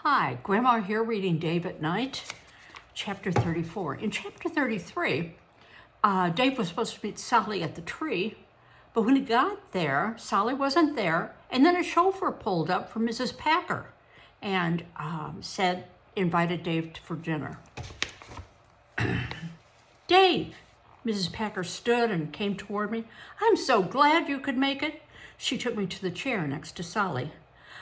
Hi, Grandma here reading Dave at Night, chapter 34. In chapter 33, Dave was supposed to meet Sally at the tree, but when he got there, Sally wasn't there, and then a chauffeur pulled up from Mrs. Packer and invited Dave for dinner. Dave, Mrs. Packer stood and came toward me. I'm so glad you could make it. She took me to the chair next to Sally.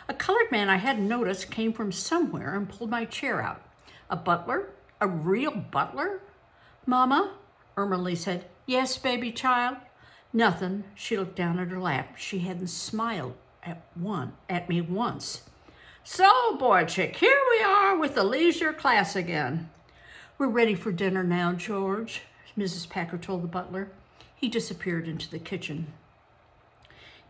A colored man I hadn't noticed came from somewhere and pulled my chair out. A butler? A real butler? Mama? Irma Lee said. Yes, baby child? Nothing. She looked down at her lap. She hadn't smiled at me once. So, boy chick, here we are with the leisure class again. We're ready for dinner now, George, Mrs. Packer told the butler. He disappeared into the kitchen.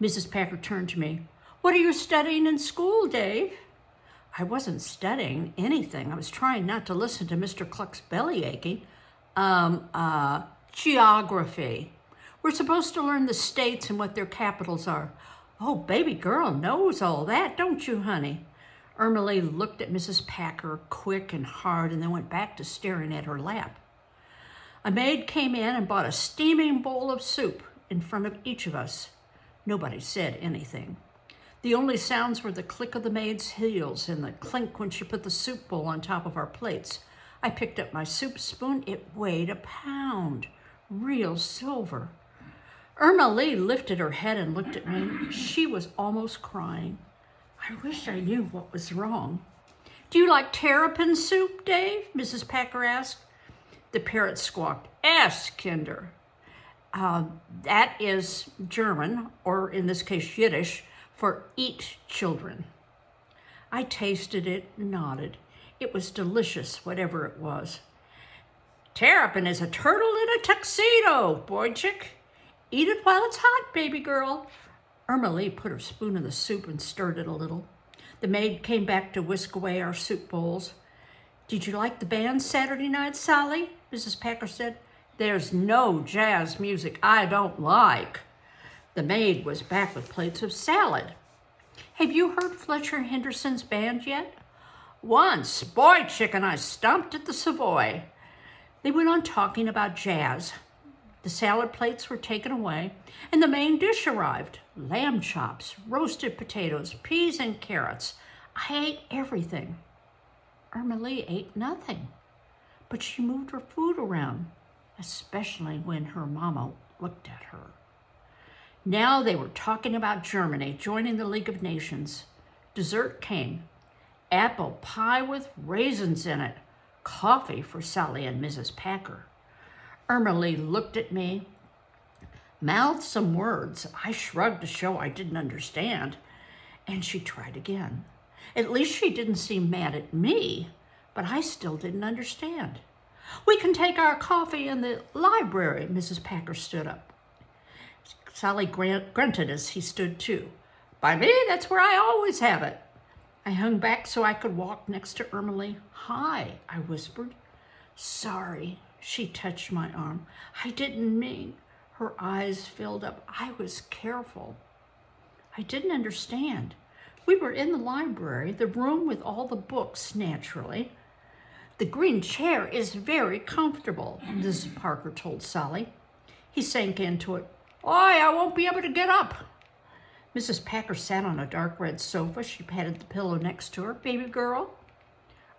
Mrs. Packer turned to me. What are you studying in school, Dave? I wasn't studying anything. I was trying not to listen to Mr. Cluck's belly aching. Geography. We're supposed to learn the states and what their capitals are. Oh, baby girl knows all that, don't you, honey? Irma Lee looked at Mrs. Packer quick and hard and then went back to staring at her lap. A maid came in and brought a steaming bowl of soup in front of each of us. Nobody said anything. The only sounds were the click of the maid's heels and the clink when she put the soup bowl on top of our plates. I picked up my soup spoon. It weighed a pound. Real silver. Irma Lee lifted her head and looked at me. She was almost crying. I wish I knew what was wrong. Do you like terrapin soup, Dave? Mrs. Packer asked. The parrot squawked, "Es, Kinder." That is German, or in this case Yiddish, for eat, children. I tasted it and nodded. It was delicious, whatever it was. Terrapin is a turtle in a tuxedo, boy chick. Eat it while it's hot, baby girl. Irma Lee put her spoon in the soup and stirred it a little. The maid came back to whisk away our soup bowls. Did you like the band Saturday night, Sally? Mrs. Packer said. There's no jazz music I don't like. The maid was back with plates of salad. Have you heard Fletcher Henderson's band yet? Once, boy chick and I stomped at the Savoy. They went on talking about jazz. The salad plates were taken away, and the main dish arrived. Lamb chops, roasted potatoes, peas and carrots. I ate everything. Irma Lee ate nothing, but she moved her food around, especially when her mama looked at her. Now they were talking about Germany joining the League of Nations. Dessert came. Apple pie with raisins in it. Coffee for Sally and Mrs. Packer. Irma Lee looked at me, mouthed some words. I shrugged to show I didn't understand, and she tried again. At least she didn't seem mad at me, but I still didn't understand. We can take our coffee in the library. Mrs. Packer stood up. Sally grunted as he stood too. By me, that's where I always have it. I hung back so I could walk next to Irma Lee. Hi, I whispered. Sorry, she touched my arm. I didn't mean. Her eyes filled up. I was careful. I didn't understand. We were in the library, the room with all the books, naturally. The green chair is very comfortable, Mrs. Packer told Sally. He sank into it. I won't be able to get up. Mrs. Packer sat on a dark red sofa. She patted the pillow next to her. Baby girl.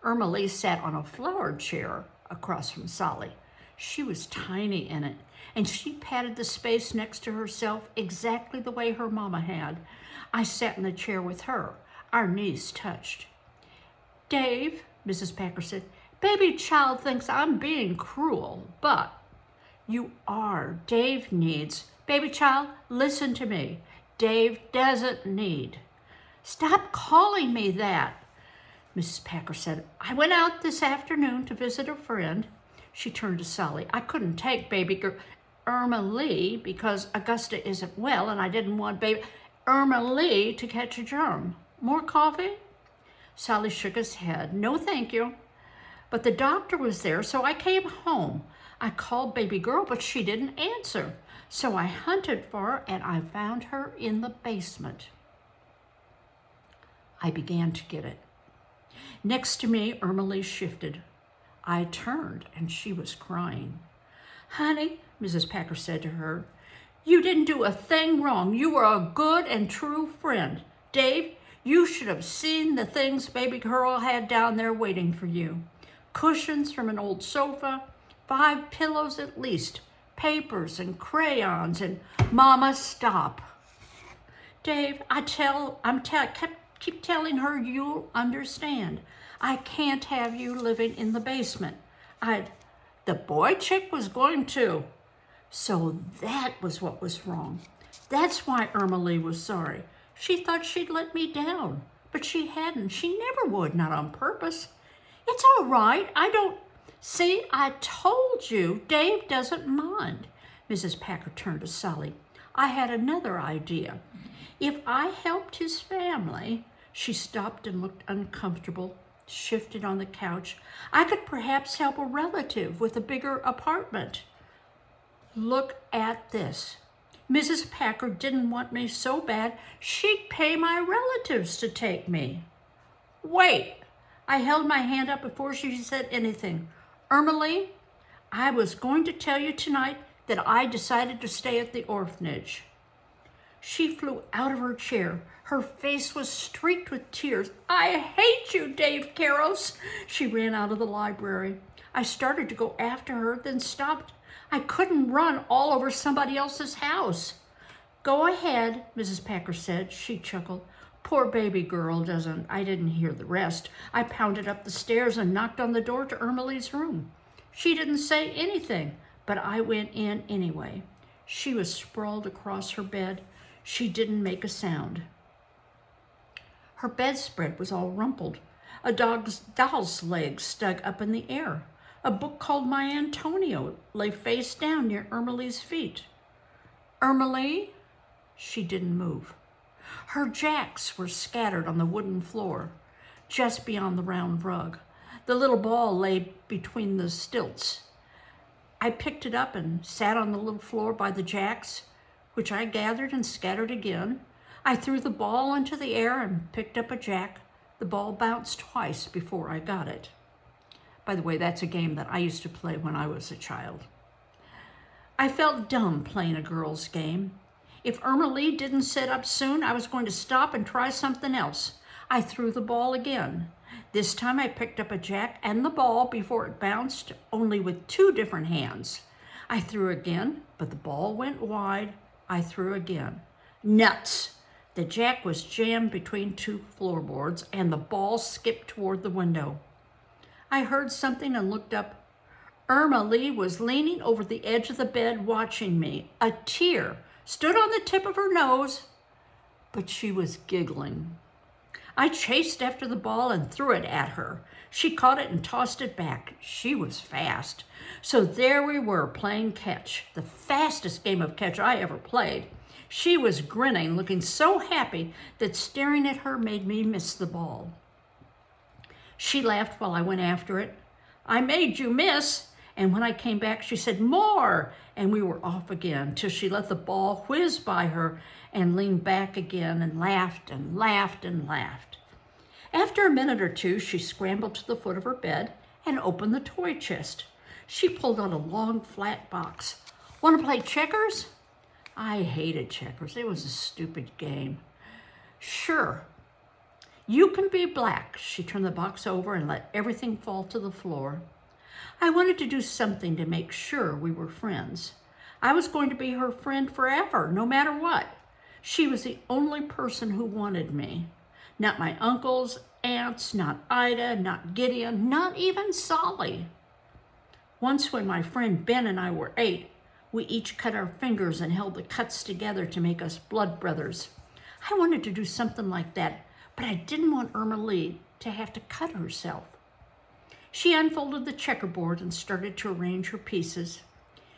Irma Lee sat on a flowered chair across from Sally. She was tiny in it, and she patted the space next to herself exactly the way her mama had. I sat in the chair with her. Our knees touched. Dave, Mrs. Packer said, baby child thinks I'm being cruel, but you are. Dave needs. Baby child, listen to me. Dave doesn't need. Stop calling me that, Mrs. Packer said. I went out this afternoon to visit a friend. She turned to Sally. I couldn't take baby girl Irma Lee because Augusta isn't well, and I didn't want baby Irma Lee to catch a germ. More coffee? Sally shook his head. No, thank you. But the doctor was there, so I came home. I called baby girl, but she didn't answer. So I hunted for her, and I found her in the basement. I began to get it. Next to me, Irma Lee shifted. I turned, and she was crying. Honey, Mrs. Packer said to her, you didn't do a thing wrong. You were a good and true friend. Dave, you should have seen the things baby girl had down there waiting for you. Cushions from an old sofa, 5 pillows at least, papers and crayons, and Mama, stop. Dave, keep telling her you'll understand. I can't have you living in the basement. The boy chick was going to. So that was what was wrong. That's why Irma Lee was sorry. She thought she'd let me down, but she hadn't. She never would, not on purpose. It's all right. See, I told you Dave doesn't mind. Mrs. Packer turned to Sally. I had another idea. If I helped his family, she stopped and looked uncomfortable, shifted on the couch. I could perhaps help a relative with a bigger apartment. Look at this. Mrs. Packer didn't want me so bad, she'd pay my relatives to take me. Wait, I held my hand up before she said anything. Irma Lee, I was going to tell you tonight that I decided to stay at the orphanage. She flew out of her chair. Her face was streaked with tears. I hate you, Dave Caros. She ran out of the library. I started to go after her, then stopped. I couldn't run all over somebody else's house. Go ahead, Mrs. Packer said. She chuckled. Poor baby girl doesn't. I didn't hear the rest. I pounded up the stairs and knocked on the door to Irma Lee's room. She didn't say anything, but I went in anyway. She was sprawled across her bed. She didn't make a sound. Her bedspread was all rumpled. A doll's leg stuck up in the air. A book called My Antonio lay face down near Irma Lee's feet. Irma Lee? She didn't move. Her jacks were scattered on the wooden floor, just beyond the round rug. The little ball lay between the stilts. I picked it up and sat on the little floor by the jacks, which I gathered and scattered again. I threw the ball into the air and picked up a jack. The ball bounced twice before I got it. By the way, that's a game that I used to play when I was a child. I felt dumb playing a girl's game. If Irma Lee didn't sit up soon, I was going to stop and try something else. I threw the ball again. This time I picked up a jack and the ball before it bounced, only with 2 different hands. I threw again, but the ball went wide. I threw again. Nuts! The jack was jammed between 2 floorboards and the ball skipped toward the window. I heard something and looked up. Irma Lee was leaning over the edge of the bed watching me. A tear stood on the tip of her nose, but she was giggling. I chased after the ball and threw it at her. She caught it and tossed it back. She was fast. So there we were playing catch, the fastest game of catch I ever played. She was grinning, looking so happy that staring at her made me miss the ball. She laughed while I went after it. I made you miss. And when I came back, she said, more. And we were off again till she let the ball whiz by her and leaned back again and laughed and laughed and laughed. After a minute or 2, she scrambled to the foot of her bed and opened the toy chest. She pulled out a long, flat box. Want to play checkers? I hated checkers. It was a stupid game. Sure. You can be black. She turned the box over and let everything fall to the floor. I wanted to do something to make sure we were friends. I was going to be her friend forever, no matter what. She was the only person who wanted me. Not my uncles, aunts, not Ida, not Gideon, not even Solly. Once when my friend Ben and I were 8, we each cut our fingers and held the cuts together to make us blood brothers. I wanted to do something like that, but I didn't want Irma Lee to have to cut herself. She unfolded the checkerboard and started to arrange her pieces.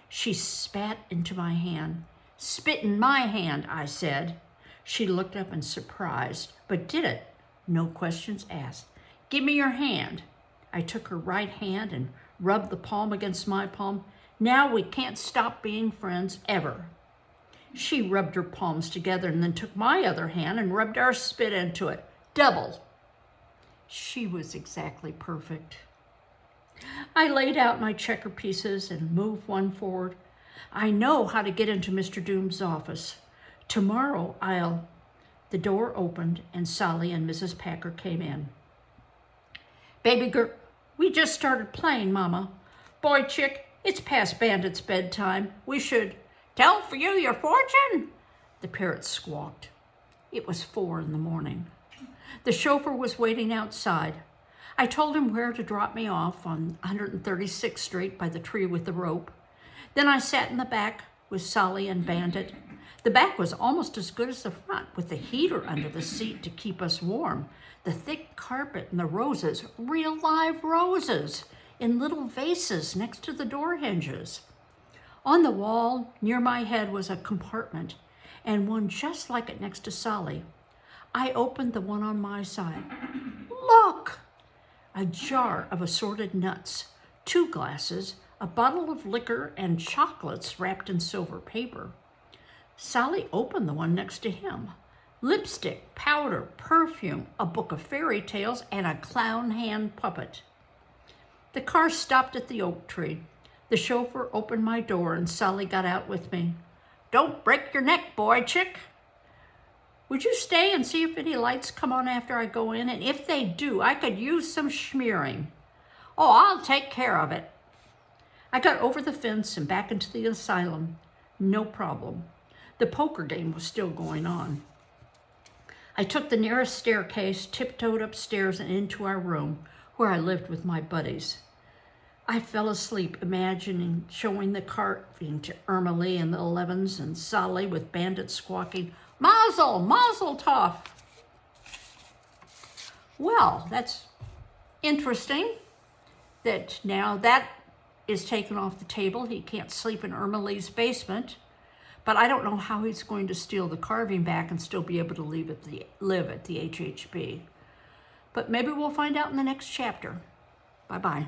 She spat into my hand. Spit in my hand, I said. She looked up in surprise, but did it. No questions asked. Give me your hand. I took her right hand and rubbed the palm against my palm. Now we can't stop being friends ever. She rubbed her palms together and then took my other hand and rubbed our spit into it. Double. She was exactly perfect. I laid out my checker pieces and moved one forward. I know how to get into Mr. Doom's office. Tomorrow The door opened and Sally and Mrs. Packer came in. Baby girl, we just started playing, Mama. Boy chick, it's past Bandit's bedtime. We should tell for you your fortune, the parrot squawked. It was 4 a.m. The chauffeur was waiting outside. I told him where to drop me off on 136th Street by the tree with the rope. Then I sat in the back with Sally and Bandit. The back was almost as good as the front, with the heater under the seat to keep us warm, the thick carpet and the roses, real live roses, in little vases next to the door hinges. On the wall near my head was a compartment, and one just like it next to Sally. I opened the one on my side. Look! A jar of assorted nuts, 2 glasses, a bottle of liquor, and chocolates wrapped in silver paper. Sally opened the one next to him. Lipstick, powder, perfume, a book of fairy tales, and a clown hand puppet. The car stopped at the oak tree. The chauffeur opened my door and Sally got out with me. Don't break your neck, boy chick. Would you stay and see if any lights come on after I go in? And if they do, I could use some smearing. Oh, I'll take care of it. I got over the fence and back into the asylum. No problem. The poker game was still going on. I took the nearest staircase, tiptoed upstairs and into our room, where I lived with my buddies. I fell asleep imagining showing the carving to Irma Lee in the 11s and Sally with Bandit squawking, Mazel, Mazel tov. Well, that's interesting that now that is taken off the table. He can't sleep in Irma Lee's basement, but I don't know how he's going to steal the carving back and still be able to live at the HHB. But maybe we'll find out in the next chapter. Bye-bye.